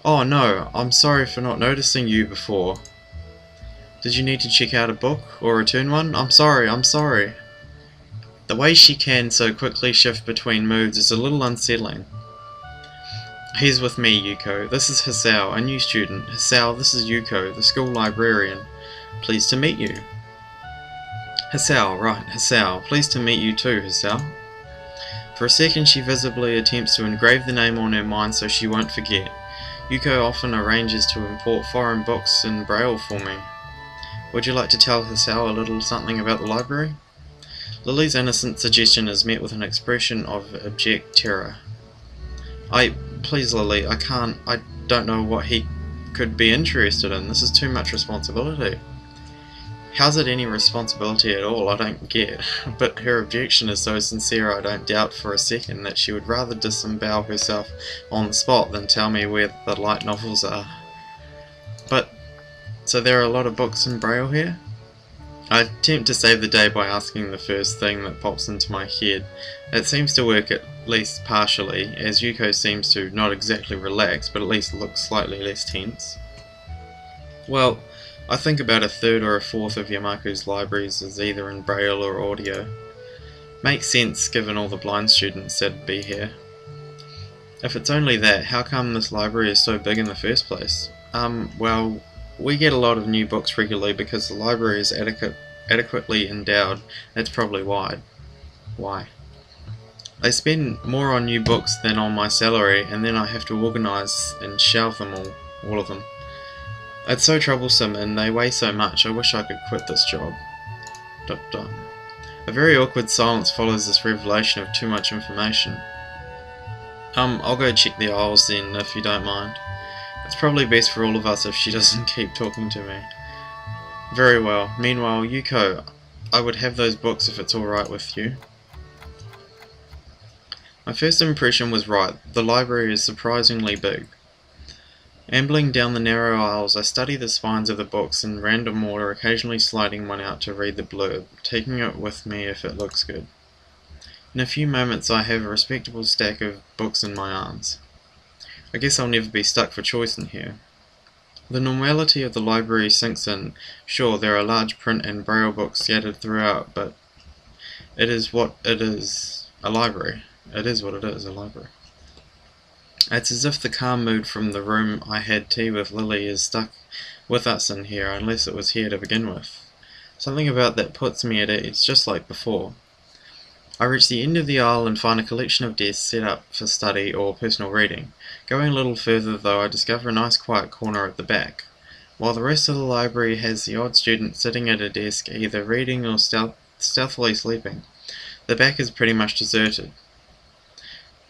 Oh no, I'm sorry for not noticing you before. Did you need to check out a book or return one? I'm sorry. The way she can so quickly shift between moods is a little unsettling. He's with me, Yuko. This is Hisao, a new student. Hisao, this is Yuko, the school librarian. Pleased to meet you. Hisao, right, Hisao. Pleased to meet you too, Hisao. For a second she visibly attempts to engrave the name on her mind so she won't forget. Yuko often arranges to import foreign books in Braille for me. Would you like to tell Hisao a little something about the library? Lily's innocent suggestion is met with an expression of abject terror. Please Lily, I don't know what he could be interested in. This is too much responsibility. How's it any responsibility at all? I don't get. But her objection is so sincere I don't doubt for a second that she would rather disembowel herself on the spot than tell me where the light novels are. But, so there are a lot of books in Braille here? I attempt to save the day by asking the first thing that pops into my head. It seems to work at least partially, as Yuko seems to not exactly relax, but at least look slightly less tense. Well, I think about a third or a fourth of Yamaku's libraries is either in Braille or audio. Makes sense given all the blind students that'd be here. If it's only that, how come this library is so big in the first place? Well, we get a lot of new books regularly because the library is adequately endowed. That's probably why. I spend more on new books than on my salary, and then I have to organise and shelve them all of them. It's so troublesome and they weigh so much. I wish I could quit this job. ... A very awkward silence follows this revelation of too much information. I'll go check the aisles then, if you don't mind. It's probably best for all of us if she doesn't keep talking to me. Very well. Meanwhile, Yuko, I would have those books if it's alright with you. My first impression was right. The library is surprisingly big. Ambling down the narrow aisles, I study the spines of the books in random order, occasionally sliding one out to read the blurb, taking it with me if it looks good. In a few moments I have a respectable stack of books in my arms. I guess I'll never be stuck for choice in here. The normality of the library sinks in. Sure, there are large print and braille books scattered throughout, but it is what it is, a library. It is what it is, a library. It's as if the calm mood from the room I had tea with Lily is stuck with us in here, unless it was here to begin with. Something about that puts me at ease, just like before. I reach the end of the aisle and find a collection of desks set up for study or personal reading. Going a little further though, I discover a nice quiet corner at the back. While the rest of the library has the odd student sitting at a desk either reading or stealthily sleeping, the back is pretty much deserted.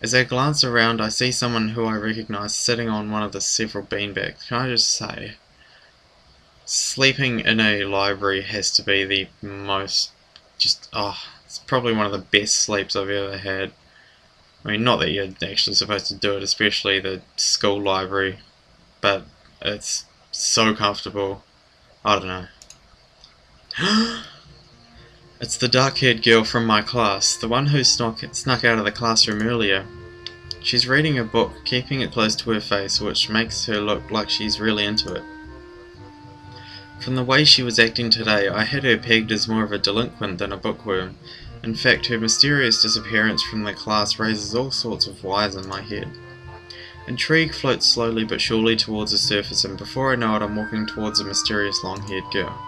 As I glance around, I see someone who I recognize sitting on one of the several beanbags. Can I just say, sleeping in a library has to be the most, it's probably one of the best sleeps I've ever had. I mean, not that you're actually supposed to do it, especially the school library, but it's so comfortable. I don't know. It's the dark-haired girl from my class, the one who snuck out of the classroom earlier. She's reading a book, keeping it close to her face, which makes her look like she's really into it. From the way she was acting today, I had her pegged as more of a delinquent than a bookworm. In fact, her mysterious disappearance from the class raises all sorts of whys in my head. Intrigue floats slowly but surely towards the surface, and before I know it I'm walking towards a mysterious long-haired girl.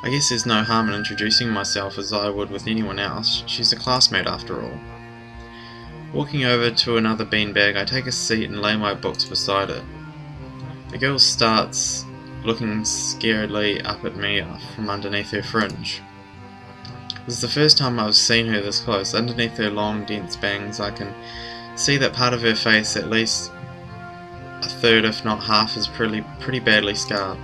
I guess there's no harm in introducing myself as I would with anyone else. She's a classmate after all. Walking over to another beanbag, I take a seat and lay my books beside it. The girl starts looking scaredly up at me from underneath her fringe. This is the first time I've seen her this close. Underneath her long, dense bangs, I can see that part of her face, at least a third if not half, is pretty badly scarred.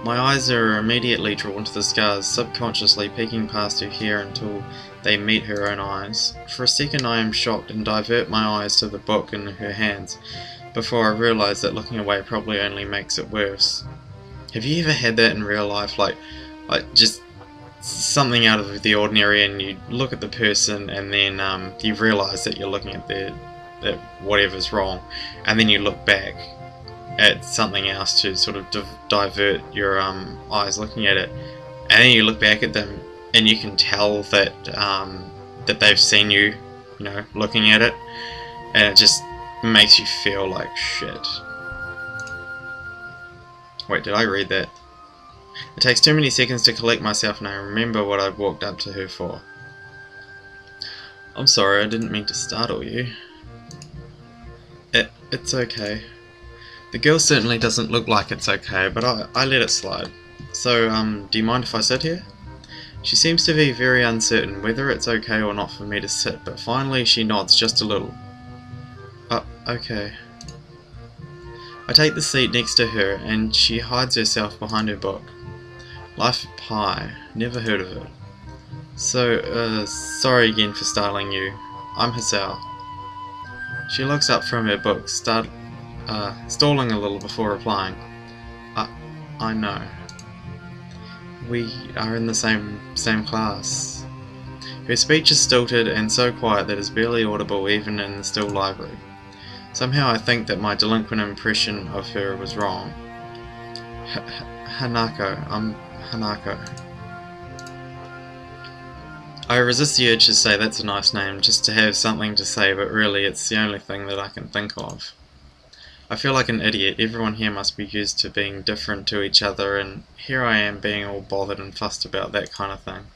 My eyes are immediately drawn to the scars, subconsciously peeking past her hair until they meet her own eyes. For a second I am shocked and divert my eyes to the book in her hands, before I realise that looking away probably only makes it worse. Have you ever had that in real life? Like just something out of the ordinary and you look at the person and then you realise that you're looking at their that whatever's wrong, and then you look back at something else to sort of divert your eyes looking at it, and then you look back at them and you can tell that that they've seen you, you know, looking at it, and it just makes you feel like shit. Wait, did I read that? It takes too many seconds to collect myself and I remember what I walked up to her for. I'm sorry, I didn't mean to startle you. It's okay. The girl certainly doesn't look like it's okay, but I let it slide. So, do you mind if I sit here? She seems to be very uncertain whether it's okay or not for me to sit, but finally she nods just a little. Okay. I take the seat next to her and she hides herself behind her book. Life of Pi. Never heard of it. So, sorry again for startling you. I'm Hisao. She looks up from her book, stalling a little before replying. I know. We are in the same class. Her speech is stilted and so quiet that it's barely audible even in the still library. Somehow I think that my delinquent impression of her was wrong. Hanako. I'm Hanako. I resist the urge to say that's a nice name, just to have something to say, but really it's the only thing that I can think of. I feel like an idiot. Everyone here must be used to being different to each other, and here I am being all bothered and fussed about that kind of thing.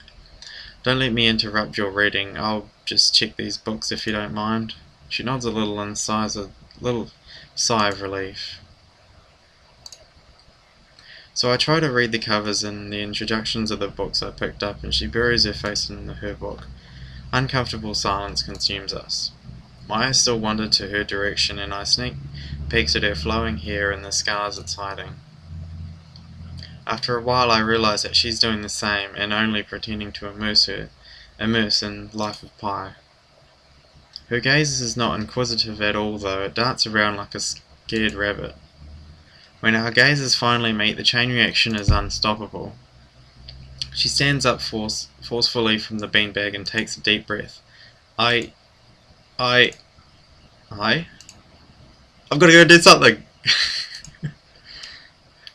Don't let me interrupt your reading. I'll just check these books if you don't mind. She nods a little and sighs a little sigh of relief. So I try to read the covers and the introductions of the books I picked up, and she buries her face in her book. Uncomfortable silence consumes us. My eyes still wander to her direction, and I sneak peeks at her flowing hair and the scars it's hiding. After a while I realize that she's doing the same, and only pretending to immerse in Life of Pi. Her gaze is not inquisitive at all, though. It darts around like a scared rabbit. When our gazes finally meet, the chain reaction is unstoppable. She stands up forcefully from the beanbag and takes a deep breath. I've got to go do something!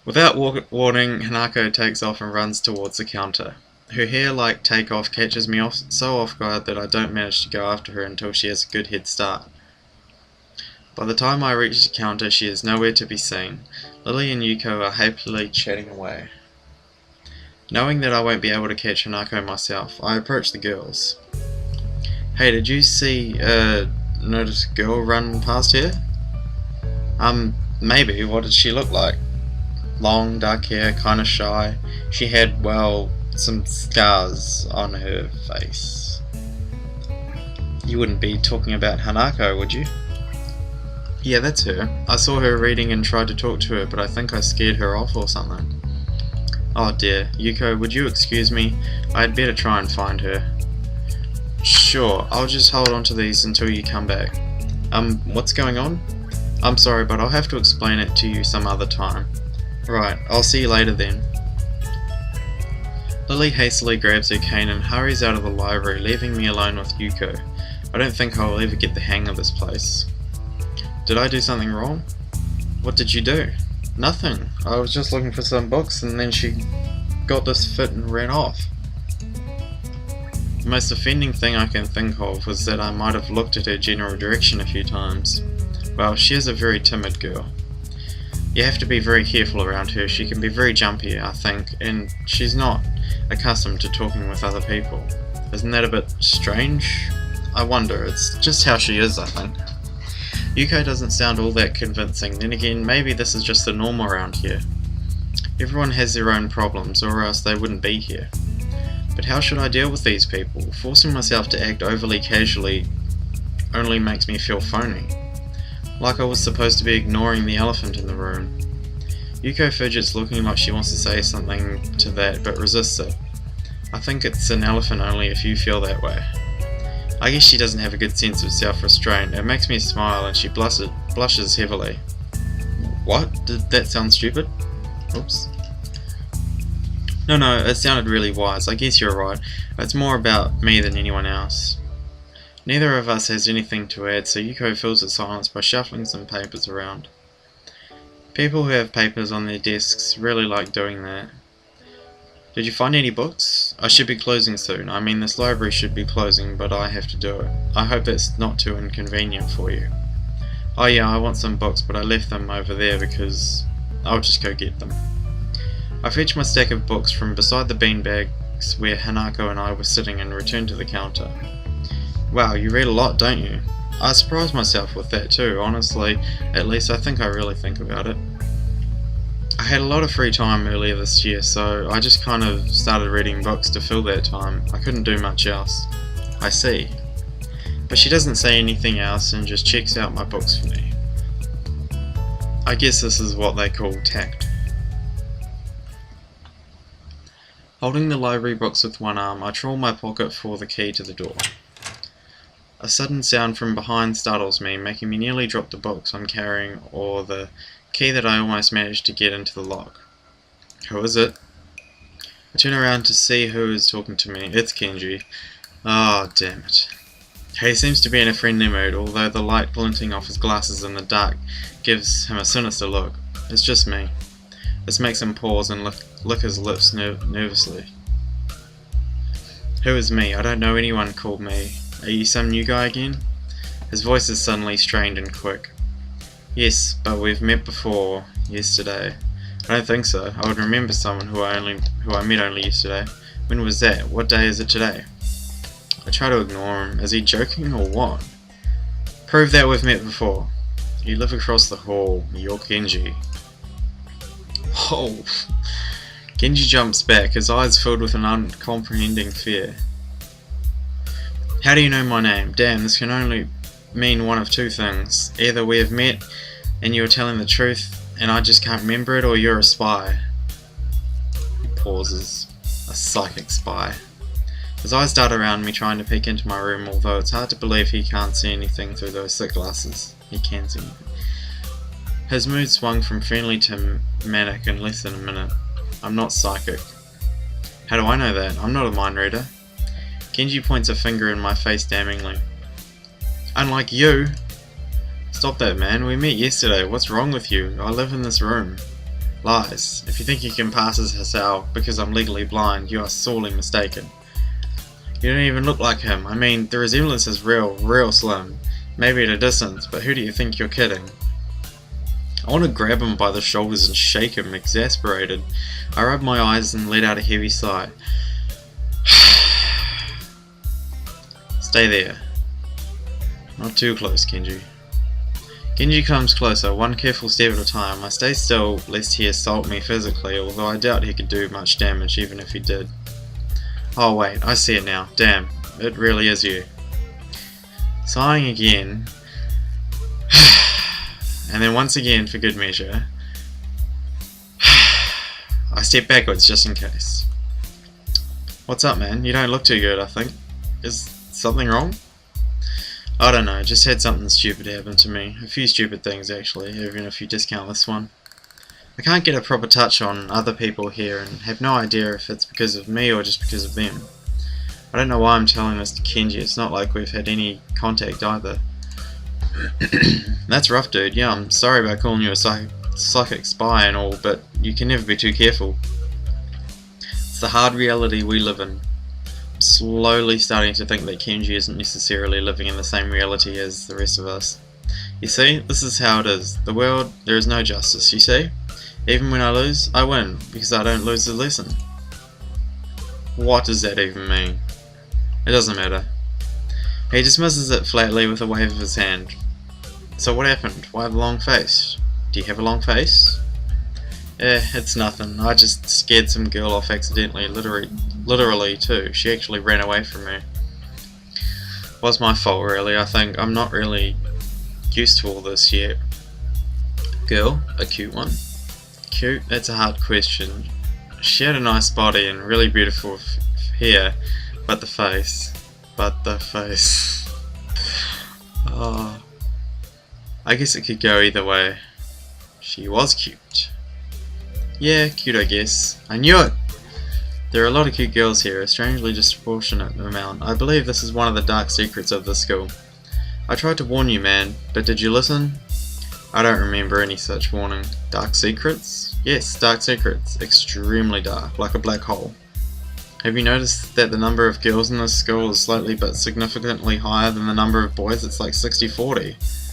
Without warning, Hanako takes off and runs towards the counter. Her hair-like takeoff catches me so off guard that I don't manage to go after her until she has a good head start. By the time I reach the counter, she is nowhere to be seen. Lily and Yuko are happily chatting away. Knowing that I won't be able to catch Hanako myself, I approach the girls. Hey, did you notice a girl run past here? Maybe. What did she look like? Long, dark hair, kinda shy. She had, well, some scars on her face. You wouldn't be talking about Hanako, would you? Yeah, that's her. I saw her reading and tried to talk to her, but I think I scared her off or something. Oh dear. Yuko, would you excuse me? I'd better try and find her. Sure, I'll just hold on to these until you come back. What's going on? I'm sorry, but I'll have to explain it to you some other time. Right, I'll see you later then. Lily hastily grabs her cane and hurries out of the library, leaving me alone with Yuko. I don't think I'll ever get the hang of this place. Did I do something wrong? What did you do? Nothing. I was just looking for some books and then she got this fit and ran off. The most offending thing I can think of was that I might have looked at her general direction a few times. Well, she is a very timid girl. You have to be very careful around her. She can be very jumpy, I think, and she's not accustomed to talking with other people. Isn't that a bit strange? I wonder. It's just how she is, I think. Yuko doesn't sound all that convincing. Then again, maybe this is just the norm around here. Everyone has their own problems, or else they wouldn't be here. But how should I deal with these people? Forcing myself to act overly casually only makes me feel phony. Like I was supposed to be ignoring the elephant in the room. Yuko fidgets, looking like she wants to say something to that, but resists it. I think it's an elephant only if you feel that way. I guess she doesn't have a good sense of self-restraint. It makes me smile and she blushes heavily. What? Did that sound stupid? Oops. No, it sounded really wise. I guess you're right. It's more about me than anyone else. Neither of us has anything to add, so Yuko fills the silence by shuffling some papers around. People who have papers on their desks really like doing that. Did you find any books? I should be closing soon. I mean, this library should be closing, but I have to do it. I hope it's not too inconvenient for you. Oh yeah, I want some books, but I left them over there because I'll just go get them. I fetched my stack of books from beside the beanbags where Hanako and I were sitting and returned to the counter. Wow, you read a lot, don't you? I surprised myself with that too, honestly. At least I think I really think about it. I had a lot of free time earlier this year, so I just kind of started reading books to fill that time. I couldn't do much else. I see. But she doesn't say anything else and just checks out my books for me. I guess this is what they call tact. Holding the library books with one arm, I trawl my pocket for the key to the door. A sudden sound from behind startles me, making me nearly drop the books I'm carrying or the key that I almost managed to get into the lock. Who is it? I turn around to see who is talking to me. It's Kenji. Oh, damn it. He seems to be in a friendly mood, although the light glinting off his glasses in the dark gives him a sinister look. It's just me. This makes him pause and lick his lips nervously. Who is me? I don't know anyone called me. Are you some new guy again? His voice is suddenly strained and quick. Yes, but we've met before, yesterday. I don't think so. I would remember someone who I met only yesterday. When was that? What day is it today? I try to ignore him. Is he joking or what? Prove that we've met before. You live across the hall. You're Kenji. Oh! Kenji jumps back, his eyes filled with an uncomprehending fear. How do you know my name? Damn, this can only mean one of two things. Either we have met and you're telling the truth and I just can't remember it, or you're a spy. He pauses. A psychic spy. His eyes dart around me trying to peek into my room, although it's hard to believe he can't see anything through those thick glasses. He can see anything. His mood swung from friendly to manic in less than a minute. I'm not psychic. How do I know that? I'm not a mind reader. Kenji points a finger in my face damningly. Unlike you! Stop that, man. We met yesterday. What's wrong with you? I live in this room. Lies. If you think you can pass as Hisao because I'm legally blind, you are sorely mistaken. You don't even look like him. I mean, the resemblance is real slim. Maybe at a distance, but who do you think you're kidding? I want to grab him by the shoulders and shake him, exasperated. I rub my eyes and let out a heavy sigh. Stay there. Not too close, Kenji. Kenji comes closer, one careful step at a time. I stay still, lest he assault me physically, although I doubt he could do much damage even if he did. Oh wait, I see it now. Damn, it really is you. Sighing again, and then once again for good measure, I step backwards just in case. What's up, man? You don't look too good, I think. Is something wrong? I don't know, just had something stupid happen to me. A few stupid things actually, even if you discount this one. I can't get a proper touch on other people here and have no idea if it's because of me or just because of them. I don't know why I'm telling this to Kenji, it's not like we've had any contact either. That's rough, dude. Yeah, I'm sorry about calling you a psychic spy and all, but you can never be too careful. It's the hard reality we live in. I'm slowly starting to think that Kenji isn't necessarily living in the same reality as the rest of us. You see, this is how it is. The world, there is no justice, you see? Even when I lose, I win, because I don't lose the lesson. What does that even mean? It doesn't matter. He dismisses it flatly with a wave of his hand. So what happened? Why the long face? Do you have a long face? It's nothing. I just scared some girl off accidentally, literally too. She actually ran away from me. Was my fault really, I think. I'm not really used to all this yet. Girl? A cute one? Cute? That's a hard question. She had a nice body and really beautiful hair, but the face. Oh, I guess it could go either way. She was cute. Yeah, cute I guess. I knew it! There are a lot of cute girls here, a strangely disproportionate amount. I believe this is one of the dark secrets of the school. I tried to warn you, man, but did you listen? I don't remember any such warning. Dark secrets? Yes, dark secrets. Extremely dark, like a black hole. Have you noticed that the number of girls in this school is slightly but significantly higher than the number of boys? It's like 60-40.